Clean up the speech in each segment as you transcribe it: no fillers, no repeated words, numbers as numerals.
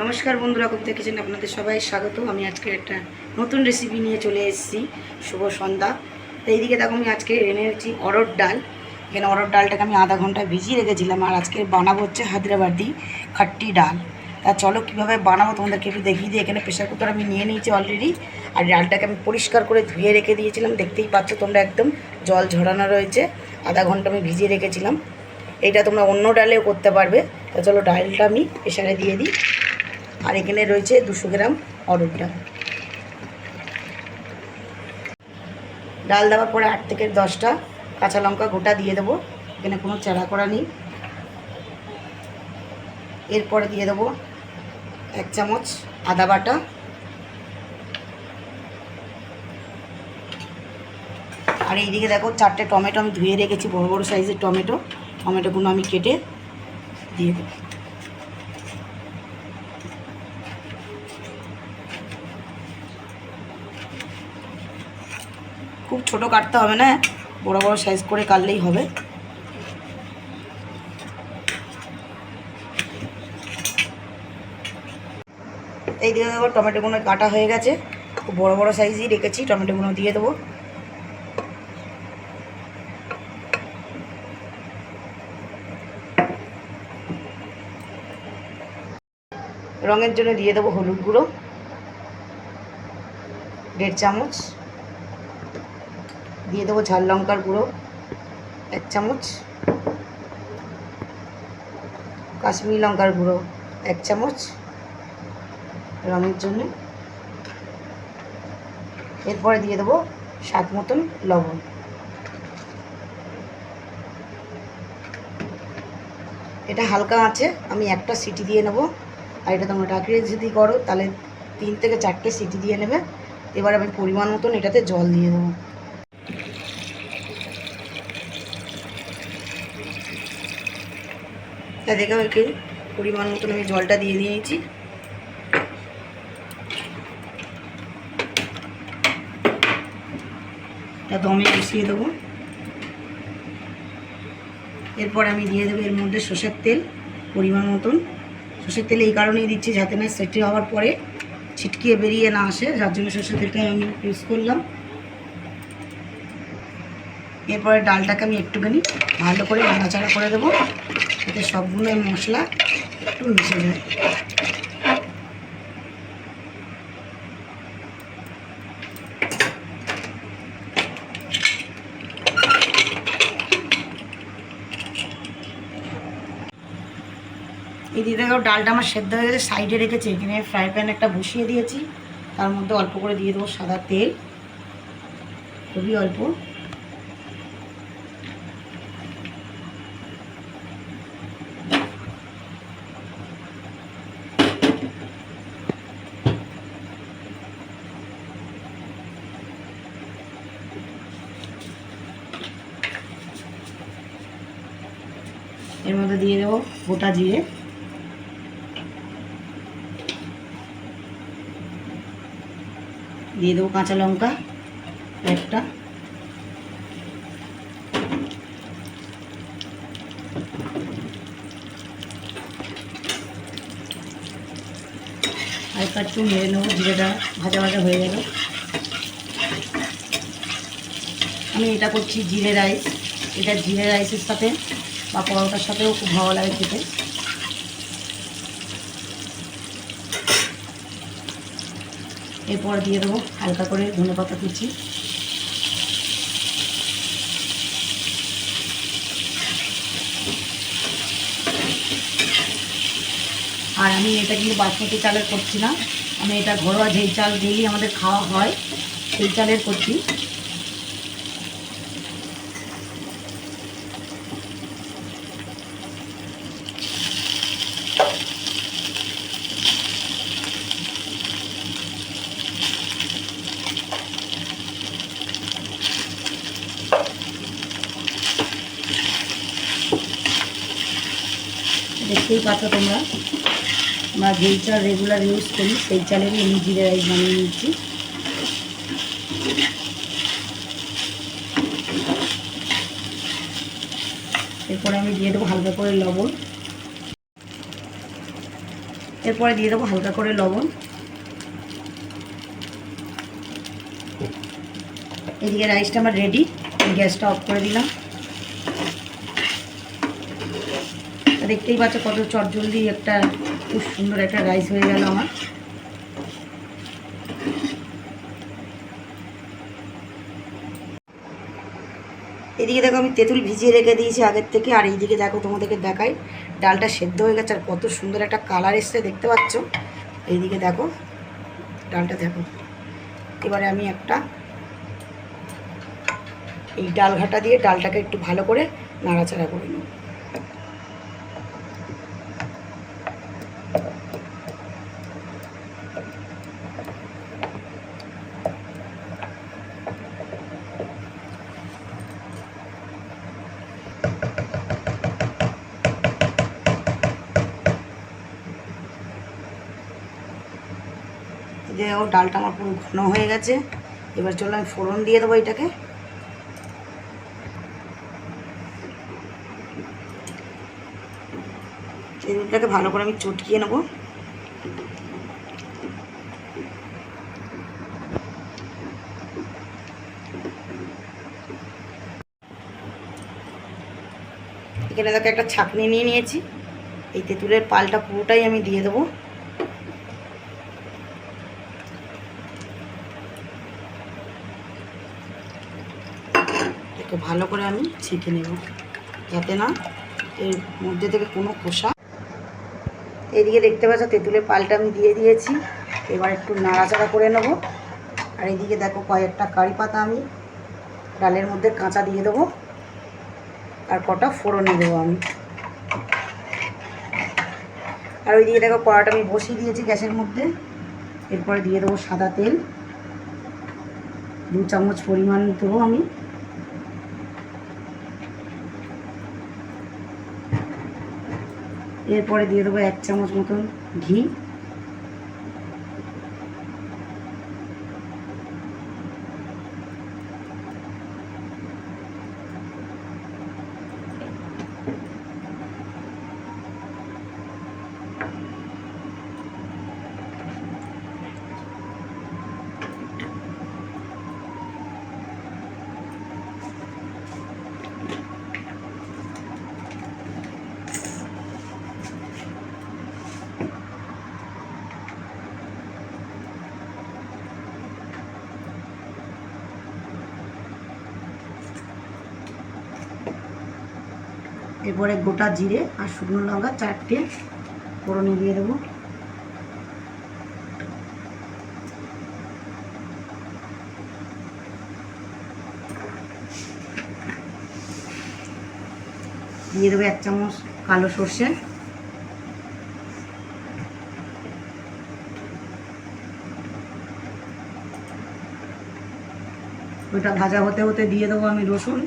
নমস্কার বন্ধুরা, কবিতা কিচেনে আপনাদের সবাই স্বাগত। আমি আজকে একটা নতুন রেসিপি নিয়ে চলে এসেছি। শুভ সন্ধ্যা। তো এইদিকে দেখো, আমি আজকে এনেছি অরহর ডাল। এখানে অরহর ডালটাকে আমি আধা ঘন্টা ভিজিয়ে রেখেছিলাম, আর আজকে বানাবো হচ্ছে হায়দ্রাবাদি খাট্টি ডাল। তা চলো কীভাবে বানাবো তোমাদেরকে একটু দেখিয়ে দিই। এখানে প্রেশার কুকার আমি নিয়ে নিয়েছি অলরেডি, আর ডালটাকে আমি পরিষ্কার করে ধুয়ে রেখে দিয়েছিলাম। দেখতেই পাচ্ছ তোমরা, একদম জল ঝরানো রয়েছে। আধা ঘন্টা আমি ভিজিয়ে রেখেছিলাম। এটা তোমরা অন্য ডালেও করতে পারবে। তা চলো ডালটা আমি প্রেশারে দিয়ে দিই। আর এখানে রয়েছে 200 গ্রাম অরহর ডাল। ডাল দেওয়ার পরে 8 থেকে 10টা কাঁচা লঙ্কা গোটা দিয়ে দেবো। এখানে কোনো চারা করা নেই। এরপরে দিয়ে দেবো 1 চামচ আদা বাটা, আর এইদিকে দেখো 4টে টমেটো আমি ধুয়ে রেখেছি, বড় বড় সাইজের টমেটোগুলো আমি কেটে দিয়ে দেবো। খুব ছোট কাটতে হবে না, বড় বড় সাইজ করে কাটলেই হবে। এই দিয়ে দেবো, টমেটোগুলো কাটা হয়ে গেছে, খুব বড় বড় সাইজই রেখেছি। টমেটোগুলো দিয়ে দেবো। রঙের জন্য দিয়ে দেবো হলুদ গুঁড়ো 1.5 চামচ, দিয়ে দেবো ঝাল লঙ্কার গুঁড়ো 1 চামচ, কাশ্মীরি লঙ্কার গুঁড়ো 1 চামচ রঙের জন্য। এরপরে দিয়ে দেবো স্বাদ মতন লবণ। এটা হালকা আছে, আমি একটা সিটি দিয়ে নেব। আর এটা তোমরা ঢাকিয়ে যদি করো তাহলে 3 থেকে 4টে সিটি দিয়ে নেবে। এবার আমি পরিমাণ মতন এটাতে জল দিয়ে দেবো। তা দেখো, একে পরিমাণ মতন আমি জলটা দিয়ে দিয়েছি। তা দমে বসিয়ে দেবো। এরপর আমি দিয়ে দেবো এর মধ্যে সর্ষের তেল পরিমাণ মতন। সর্ষের তেল এই কারণেই দিচ্ছি যাতে না সেটি হওয়ার পরে ছিটকিয়ে বেরিয়ে না আসে, যার জন্য সর্ষের তেলটাই আমি ইউজ করলাম। এরপরে ডালটাকে আমি একটুখানি ভালো করে নাড়াচাড়া করে দেবো, যাতে সবগুলো মশলা একটু মিশে যায়। এই দিয়ে দেখো, ডালটা আমার সেদ্ধ হয়ে গেছে, সাইডে রেখেছি। এখানে ফ্রাই প্যান একটা বসিয়ে দিয়েছি, তার মধ্যে অল্প করে দিয়ে দেবো সাদা তেল, খুবই অল্প। এর মধ্যে দিয়ে দেবো গোটা জিরে, দিয়ে দেবো কাঁচা লঙ্কা একটা, হালকা একটু নেড়ে নেবো। জিরেটা ভাজা ভাজা হয়ে যাবে। আমি এটা করছি জিরে রাইস। এটা জিরে রাইসের সাথে বা পরোটার সাথেও খুব ভালো লাগে খেতে। এরপর দিয়ে দেবো হালকা করে ধনেপাতা কুচি, আর আমি এটা কিন্তু বাসমতি চালের করছি না, আমি এটা ঘরোয়া যেই চাল ডেইলি আমাদের খাওয়া হয় সেই চালের করছি। দেখতেই পাচ্ছ তোমরা, আমরা যেই চাল রেগুলার ইউজ করি সেই চালেরই আমি জিরে রাইস বানিয়ে নিচ্ছি। এরপরে আমি দিয়ে দেবো হালকা করে লবণ। এরপরে দিয়ে দেবো হালকা করে লবণ। এদিকে রাইসটা আমার রেডি, গ্যাসটা অফ করে দিলাম। দেখতেই পাচ্ছ কত চটজলদি একটা খুব সুন্দর একটা রাইস হয়ে গেল আমার। এদিকে দেখো আমি তেঁতুল ভিজিয়ে রেখে দিয়েছি আগের থেকে, আর এইদিকে দেখো তোমাদেরকে দেখাই ডালটা সেদ্ধ হয়ে গেছে আর কত সুন্দর একটা কালার এসছে দেখতে পাচ্ছ। এইদিকে দেখো ডালটা দেখো। এবারে আমি একটা এই ডাল ঘাটা দিয়ে ডালটাকে একটু ভালো করে নাড়াচাড়া করে নেব। দেখো ডালটা আমার পুরো ঘন হয়ে গেছে। এবার চলো আমি ফোড়ন দিয়ে দেবো এটাকে। তেঁতুলটাকে ভালো করে আমি চটকিয়ে নেব। এখানে দেখো একটা ছাঁকনি নিয়ে নিয়েছি, এই তেঁতুলের পালটা পুরোটাই আমি দিয়ে দেবো। একটু ভালো করে আমি ছেঁকে নেব যাতে না এর মধ্যে থেকে কোনো খোসা। এইদিকে দেখতে পাচ্ছ তেঁতুলের পালটা আমি দিয়ে দিয়েছি। এবার একটু নাড়াচাড়া করে নেব। আর এইদিকে দেখো কয়েকটা কারি পাতা আমি ডালের মধ্যে কাঁচা দিয়ে দেবো, আর কটা ফোড়নে দেবো আমি। আর ওইদিকে দেখো কড়াটা আমি বসিয়ে দিয়েছি গ্যাসের মধ্যে। এরপরে দিয়ে দেবো সাদা তেল, 2 চামচ পরিমাণ দেবো আমি। এরপরে দিয়ে দেবো 1 চামচ মতন ঘি। এরপরে গোটা জিরে আর শুকনো লঙ্কা 4টে ফোড়নে দিয়ে দেবো। দিয়ে দেবো 1 চামচ কালো সর্ষে। ওটা ভাজা হতে হতে দিয়ে দেবো আমি রসুন।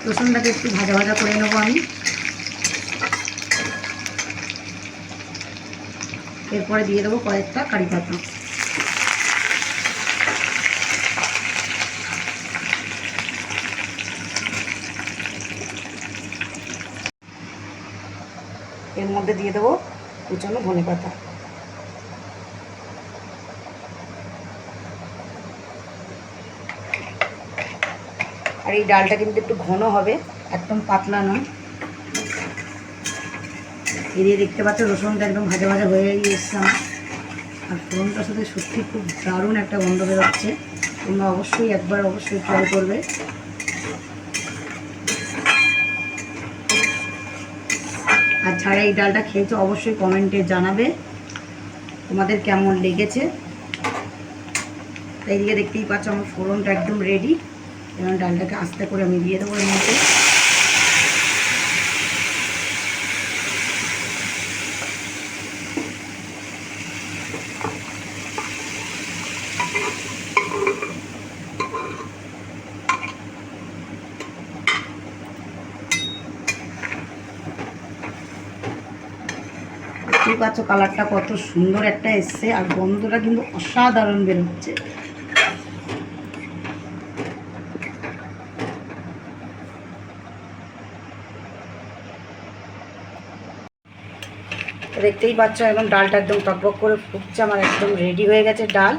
রসুনটাকে একটু ভাজা ভাজা করে নেবো আমি। এরপরে দিয়ে দেবো কয়েকটা কারি পাতা। এর মধ্যে দিয়ে দেবো কুচানো ধনেপাতা। আর এই ডালটা কিন্তু একটু ঘন হবে, একদম পাতলা নয়। এদিকে দেখতে পাচ্ছ রসুনটা একদম ভাজা ভাজা হয়ে এসছে আমার। আর ফোড়নটার সাথে সত্যি খুব দারুণ একটা গন্ধ বেরোচ্ছে। তোমরা অবশ্যই একবার অবশ্যই ট্রাই করবে। আর যারা এই ডালটা খেয়েছো অবশ্যই কমেন্টে জানাবে তোমাদের কেমন লেগেছে। এইদিকে দেখতেই পাচ্ছ আমার ফোড়নটা একদম রেডি। এবং ডালটাকে আস্তে করে আমি দিয়ে দেবো এর মধ্যে। দেখতেই পাচ্ছ কালারটা কত সুন্দর একটা এসছে, আর গন্ধটা কিন্তু অসাধারণ বেরোচ্ছে। তো দেখতেই পাচ্ছ একদম ডালটা একদম টকবক করে ফুটছে, আমার একদম রেডি হয়ে গেছে ডাল।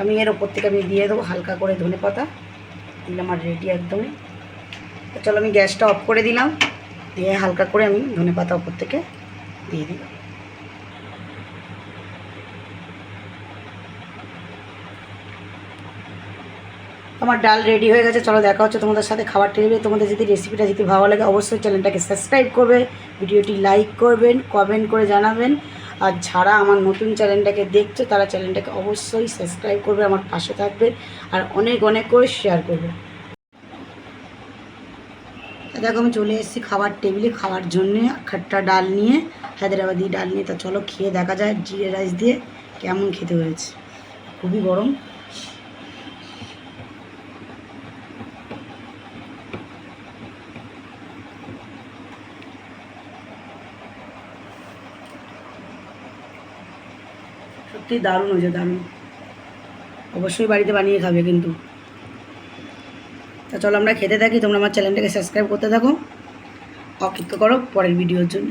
আমি এর ওপর থেকে আমি দিয়ে দেবো হালকা করে ধনেপাতা, দিলে আমার রেডি একদমই। তো চলো আমি গ্যাসটা অফ করে দিলাম, দিয়ে হালকা করে আমি ধনেপাতা ওপর থেকে দিয়ে দিলাম। আমার ডাল রেডি হয়ে গেছে। চলো দেখা হচ্ছে তোমাদের সাথে খাবার টেবিলে। তোমাদের যদি রেসিপিটা যদি ভালো লাগে অবশ্যই চ্যানেলটাকে সাবস্ক্রাইব করবে, ভিডিওটি লাইক করবেন, কমেন্ট করে জানাবেন। আর যারা আমার নতুন চ্যানেলটাকে দেখছো তারা চ্যানেলটাকে অবশ্যই সাবস্ক্রাইব করবে, আমার পাশে থাকবে আর অনেক অনেক করে শেয়ার করবে। দেখো আমি চলে এসেছি খাবার টেবিলে খাওয়ার জন্যে, খাট্টা ডাল নিয়ে, হায়দ্রাবাদি ডাল নিয়ে। তা চলো খেয়ে দেখা যায় জিরে রাইস দিয়ে কেমন খেতে হয়েছে। খুবই গরম। সত্যি দারুণ হয়েছে, দারুণ। অবশ্যই বাড়িতে বানিয়ে খাবে কিন্তু। তা চলো আমরা খেতে থাকি, তোমরা আমার চ্যানেলটাকে সাবস্ক্রাইব করতে থাকো, অপেক্ষা করো পরের ভিডিওর জন্য।